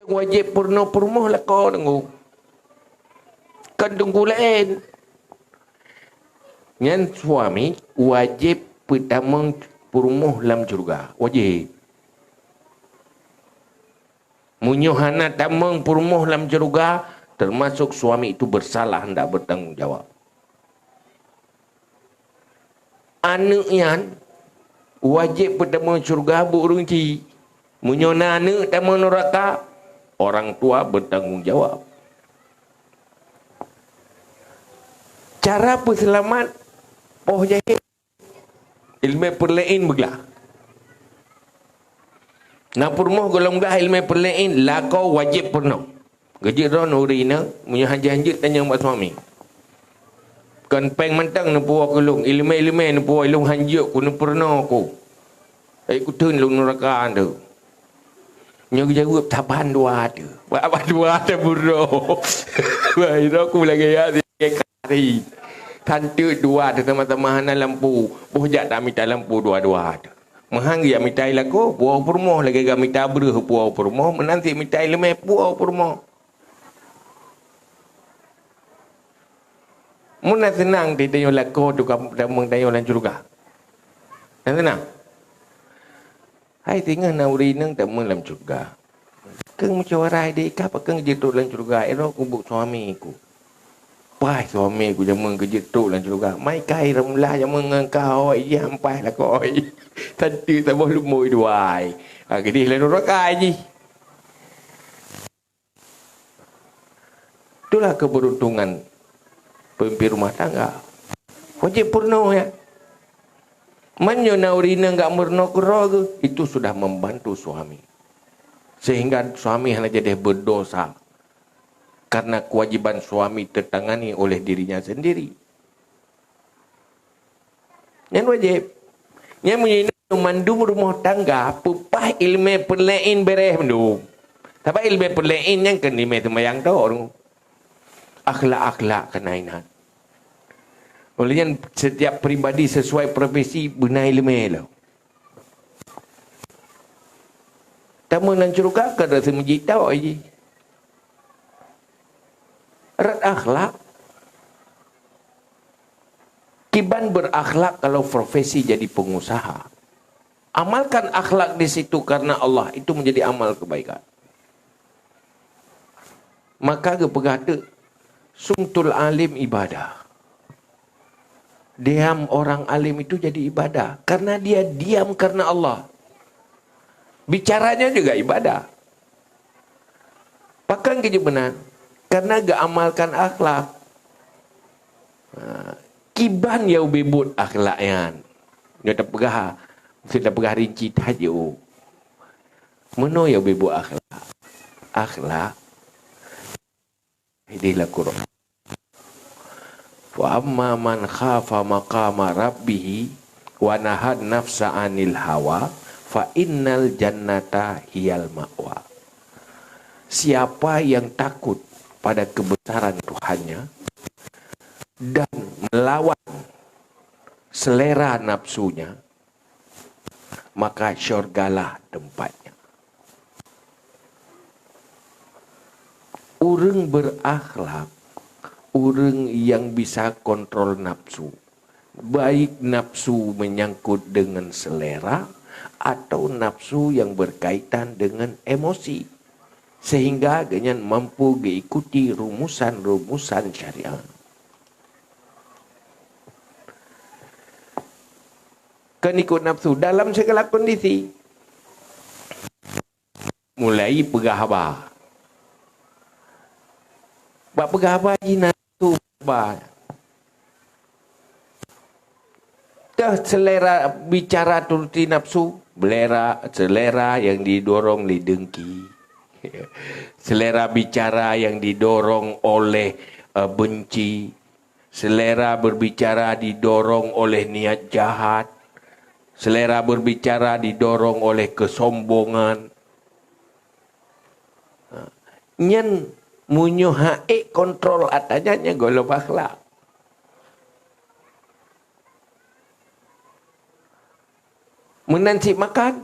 wajib purna purmoh lah kau tunggu. Kan tunggu lain. Yang suami wajib pertama purmoh dalam syurga. Wajib. Munyohana tamang purmoh dalam syurga, termasuk suami itu bersalah, hendak bertanggungjawab. Anak yang wajib pertama syurga berunci. Munyona anak tamang neraka, orang tua bertanggungjawab. Cara berselamat poh jahil ilmu perlain beglah. Nak purmoh golong belah ilmu perlain lah kau wajib purna. Gajit ron urina punya hanjit tanya mak suami. Kan peng mentang nu puak kulung ilmu nu puak ilung hanjut ku nu purna ku. Ai ku tun lu neraka tu. Nyo jawab taban dua tu. Apa dua tu buruk. Wah, aku lagi ya kari. Tantu dua tu teman-teman hana lampu. Bojak tak minta lampu dua-dua tu. Mahang dia minta laku, puau purmoh lagi ga minta beruh puau purmoh, menanti minta lemai puau purmoh. Muna senang di tayo laku tu kamang tayo lan syurga. Senang. Hai tinggal nauri nang tamang lam syurga. Keng mecawarai dek apa keng jitu lan syurga, ero kubuk suamiku. Pai suami aku jangan kerja tu lah juga. Mai kai ramlah yang mengengkau ia ampai lah koi. Tadi tak boleh lumui duai. Gede lah neraka je. Itulah keberuntungan pemimpin rumah tangga. Wajib purna ya. Manyo naurina enggak murna keraga, itu sudah membantu suami. Sehingga suami hanya jadi berdosa. Karena kewajiban suami tertangani oleh dirinya sendiri. Yang wajib. Yang menjadi mandu rumah tangga, pupah ilmu perlain bereh mendu. Tapi ilmu perlain yang kena ilmu temayang tu. Akhlak-akhlak kenainan. Olehnya setiap pribadi sesuai profesi benar ilmu lah. Tamu nan curuka kada semujitau aja. Erat akhlak. Kiban berakhlak kalau profesi jadi pengusaha. Amalkan akhlak di situ karena Allah, itu menjadi amal kebaikan. Maka kepegata sumtul alim ibadah. Diam orang alim itu jadi ibadah karena dia diam karena Allah. Bicaranya juga ibadah. Pakan kerja benar. Karena gak amalkan akhlak. Kiban yang bebut akhlak yang. Dia tak pegah. Sudah pegah rinci tajuk. Mana yang bebut akhlak? Akhlak. Inilah Quran. Wa amma man khafa maqama rabbih wa nahad nafsa anil hawa fa innal jannata hiyal ma'wa. Siapa yang takut pada kebesaran Tuhannya dan melawan selera nafsunya, maka syurgalah tempatnya. Orang berakhlak, orang yang bisa kontrol nafsu, baik nafsu menyangkut dengan selera atau nafsu yang berkaitan dengan emosi. Sehingga dengan mampu mengikuti rumusan-rumusan syariat. Kan ikut nafsu dalam segala kondisi. Mulai pegahaba. Bak pegahaba ji nafsu ba. Dah selera bicara turuti nafsu, selera yang didorong oleh dengki. Selera bicara yang didorong oleh benci, selera berbicara didorong oleh niat jahat, selera berbicara didorong oleh kesombongan. Nyen munyo hae kontrol atanya golong akhlak. Menansi makan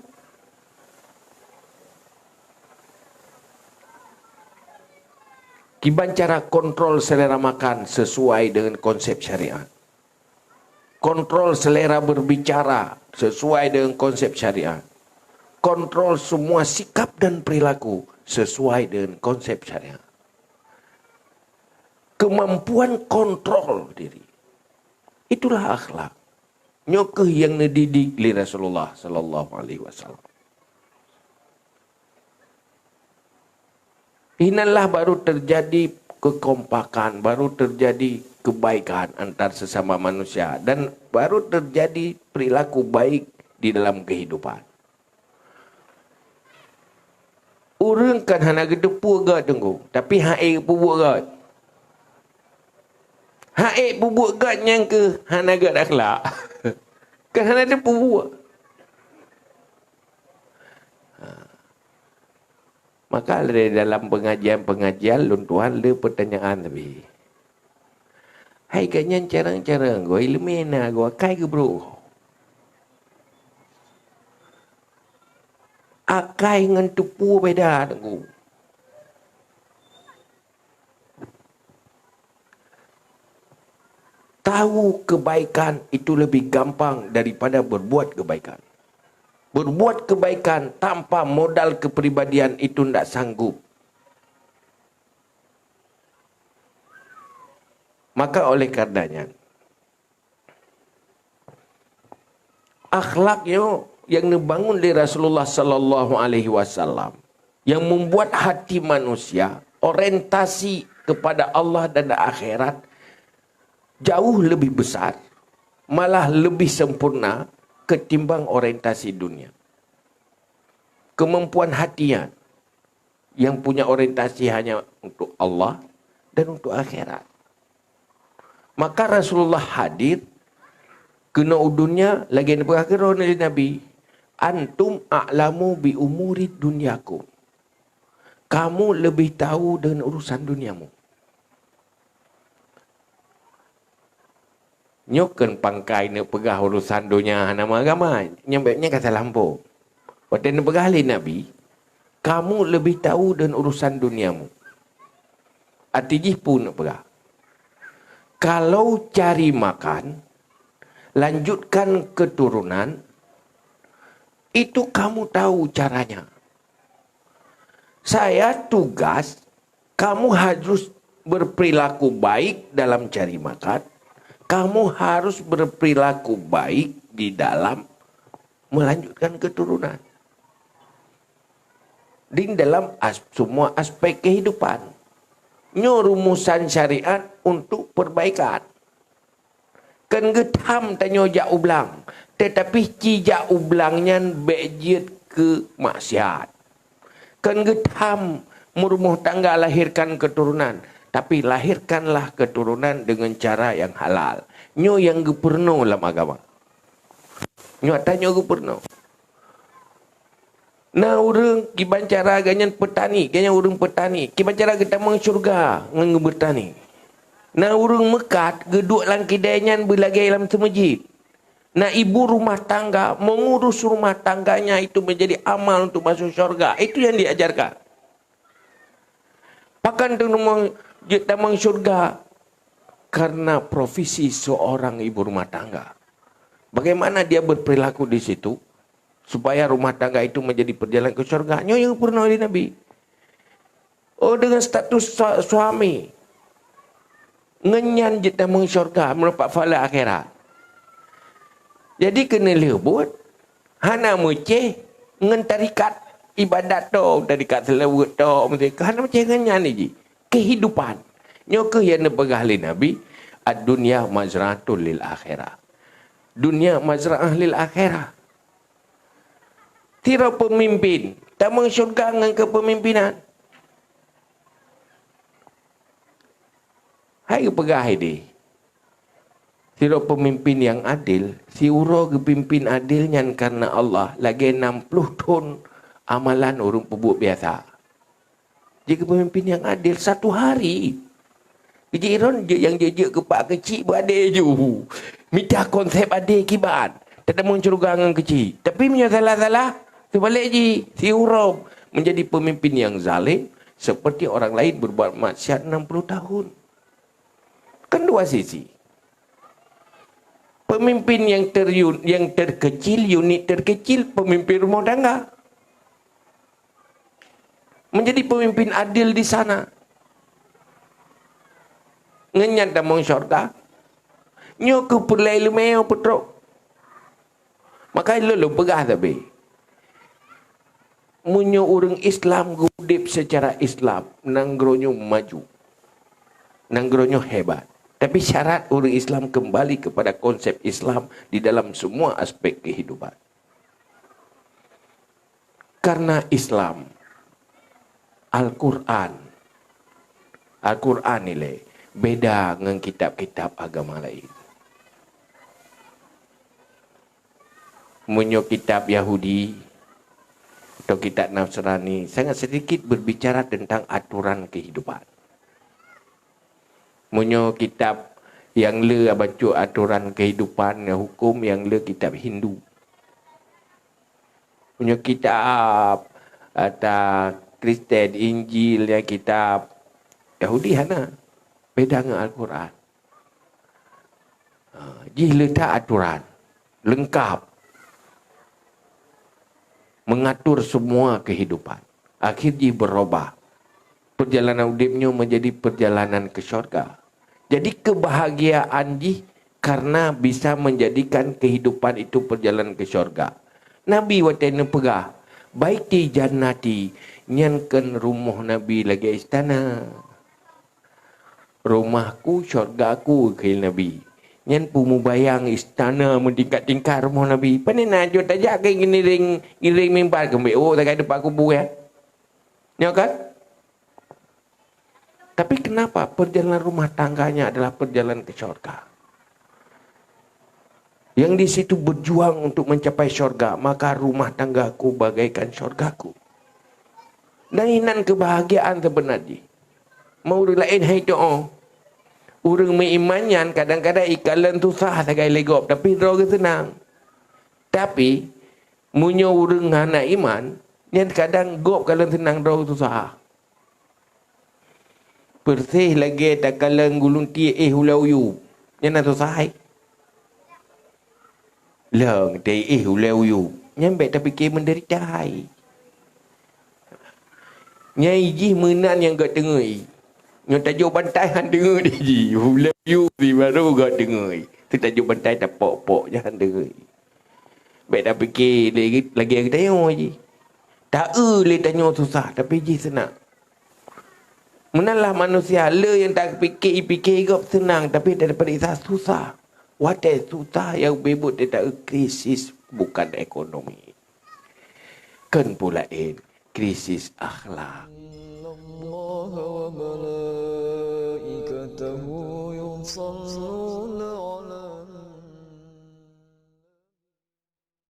Kiban cara kontrol selera makan sesuai dengan konsep syariat. Kontrol selera berbicara sesuai dengan konsep syariat. Kontrol semua sikap dan perilaku sesuai dengan konsep syariat. Kemampuan kontrol diri. Itulah akhlak. Nyokeh yang dididik li Rasulullah sallallahu alaihi wasallam. Inilah baru terjadi kekompakan, baru terjadi kebaikan antar sesama manusia dan baru terjadi perilaku baik di dalam kehidupan. Urang kan hana gedepu gad tunggu, tapi hae pubuk gad. Hae pubuk gad yang ke hana gad akhlak. Kan hana ada pubuk. Maka dari dalam pengajian luntuhan le pertanyaan tapi. Hai kanyan carang-carang go ilmena go kai ke bro. Akai ngan tepu beda tengku. Tahu kebaikan itu lebih gampang daripada berbuat kebaikan. Berbuat kebaikan tanpa modal kepribadian itu tidak sanggup. Maka oleh karenanya, akhlaknya yang dibangun di Rasulullah sallallahu alaihi wasallam yang membuat hati manusia orientasi kepada Allah dan akhirat jauh lebih besar, malah lebih sempurna ketimbang orientasi dunia. Kemampuan hatinya yang punya orientasi hanya untuk Allah dan untuk akhirat. Maka Rasulullah hadir kena dunia lagi yang berakhir oleh Nabi. Antum a'lamu bi umuri dunyakum. Kamu lebih tahu dengan urusan duniamu. Nyokan pangkai nak pegah urusan dunia nama agama. Nyambeknya kata lampu. Waktu nak pegah Nabi. Kamu lebih tahu dengan urusan duniamu. Artinya pun nak pegah. Kalau cari makan, lanjutkan keturunan, itu kamu tahu caranya. Saya tugas, kamu harus berperilaku baik dalam cari makan. Kamu harus berperilaku baik di dalam melanjutkan keturunan. Di dalam semua aspek kehidupan. Rumusan syariat untuk perbaikan. Kan getam tanya jak ublang. Tetapi cijak ublangnya bejit ke maksiat. Kan getam merumah tangga lahirkan keturunan. Tapi lahirkanlah keturunan dengan cara yang halal. Nyo yang gepurno dalam agama. Nyo tanya gepurno. Nah orang kiban cara ganyan petani, ganyan orang petani. Kiban cara kita mengsyurga ngan bertani. Nah orang mekat geduk lang kidainya berlagai dalam semajid. Nah ibu rumah tangga mengurus rumah tangganya itu menjadi amal untuk masuk syurga. Itu yang diajarkan. Pakan tu tamang syurga karena profesi seorang ibu rumah tangga. Bagaimana dia berperilaku di situ? Supaya rumah tangga itu menjadi perjalanan ke syurga. Nyo yang pernah oleh Nabi. Oh dengan status suami. Ngenyan kita meng syurga. Mendapat pahala akhirat. Jadi kena lebut. Hana meceh. Ngen tarikat ibadat tu. Tarikat selawat tu. Hana meceh ngenyan ni. Kehidupan. Nyo ke yang nepegah oleh Nabi. Ad-dunya mazra'atul lil akhirah. Dunia mazra'ah lil akhirah. Tira pemimpin. Tamang syurga dengan kepemimpinan. Hai pegah ini. Tira pemimpin yang adil. Si uro kepimpin adilnya karena Allah. Lagi 60 tahun amalan orang pebuk biasa. Jika pemimpin yang adil satu hari. Kejiran yang jejak kepak kecil beradik je. Minta konsep adik kibat. Tak ada syurga dengan kecil. Tapi punya salah-salah. Terbalik je, si Uram menjadi pemimpin yang zalim, seperti orang lain berbuat maksiat 60 tahun. Kan dua sisi. Pemimpin yang terkecil, unit terkecil, pemimpin rumah tangga. Menjadi pemimpin adil di sana. Ngenyat damang syurga. Nyo ke pulai lumeo putruk. Maka lu pegah tapi. Munyo orang Islam gudip secara Islam, nanggronyo maju. Nanggronyo hebat. Tapi syarat orang Islam kembali kepada konsep Islam di dalam semua aspek kehidupan. Karena Islam, Al-Quran ini beda dengan kitab-kitab agama lain. Munyo kitab Yahudi atau kitab Nasrani sangat sedikit berbicara tentang aturan kehidupan. Munyo kitab yang le baca aturan kehidupan, hukum yang le kitab Hindu. Munyo kitab atau Kristen, Injil yang kitab Yahudi hana beda dengan Al-Quran. Jadi letak aturan lengkap mengatur semua kehidupan. Akhirnya berubah. Perjalanan hidupnya menjadi perjalanan ke syurga. Jadi kebahagiaan ji karena bisa menjadikan kehidupan itu perjalanan ke syurga. Nabi watena pegah. Baik di jannati nyankan rumah Nabi lagi istana. Rumahku syurgaku ke Nabi. Nyan pumu bayang istana mentingkat-tingkat rumah Nabi. Panen najut aja ke giring mimbar ke mbeo tak ada pak kubu ya. Ya kan? Tapi kenapa perjalanan rumah tangganya adalah perjalanan ke syurga? Yang di situ berjuang untuk mencapai syurga, maka rumah tanggaku bagaikan syurgaku. Dan inan kebahagiaan sebenarnya. Mau lain hai doa. Orang meimanyan kadang-kadang ikalan tu sah sagai legop tapi roh senang. Tapi munyo orang anak iman yang kadang gop kalan senang roh tu sah. Persih lagi tak kalan gulung tie hulau yu. Yang nak tu sah. Lang tie hulau yu. Nyambe tapi ke menderita hai. Nyai ji menan yang gak tengoi. Yang tajuk bantai han dengar dia ji. Love you si baru gak dengar. Tu tajuk bantai tak pok-pok je han dengar. Baik dah fikir lagi yang tanya je. Tak boleh tanya susah tapi ji senang. Menalah manusia le yang tak fikir gak senang tapi daripada isah susah. What is susah yang bebut dia tak krisis bukan ekonomi. Kan pula krisis akhlak. وملائكته يصلون